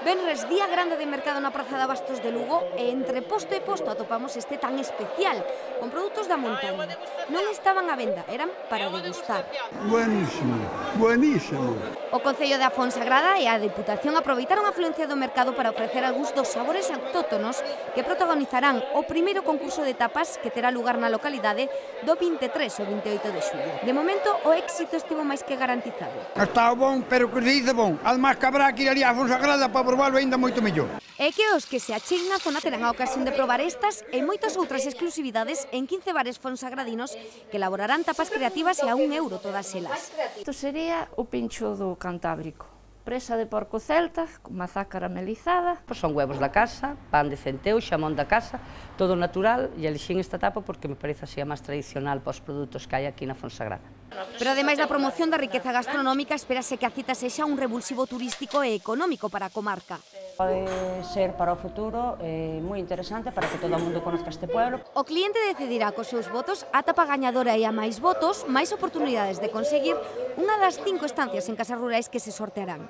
Venres, día grande de mercado na Praza de Abastos de Lugo e entre posto e posto atopamos este tan especial, con produtos da montaña. Non estaban á venda, eran para degustar. Buenísimo, buenísimo. O Concello da Fonsagrada e a Deputación aproveitaron a afluencia do mercado para ofrecer algúns dos sabores autóctonos que protagonizarán o primeiro concurso de tapas que terá lugar na localidade do 23 ao 28 de xullo. De momento, o éxito estivo máis que garantizado. Está bon, pero que se dice bon. Además, que habrá que ir ali á Fonsagrada para probarlo ainda moito mellor. E que os que se acheguen na zona terán a ocasión de probar estas e moitas outras exclusividades en 15 bares fonsagradinos que elaborarán tapas creativas e a €1 todas elas. Isto sería o pincho do Cantábrico. Presa de porco celta, con mazá caramelizada. Son huevos da casa, pan de centeo, xamón da casa, todo natural, e elixín esta tapa porque me parece así a máis tradicional para os produtos que hai aquí na Fonsagrada. Pero ademais da promoción da riqueza gastronómica, espérase que a cita sexa un revulsivo turístico e económico para a comarca. Pode ser para o futuro moi interesante para que todo o mundo conozca este pueblo. O cliente decidirá cos seus votos a tapa gañadora e a máis votos, máis oportunidades de conseguir unha das 5 estancias en casas rurais que se sortearán.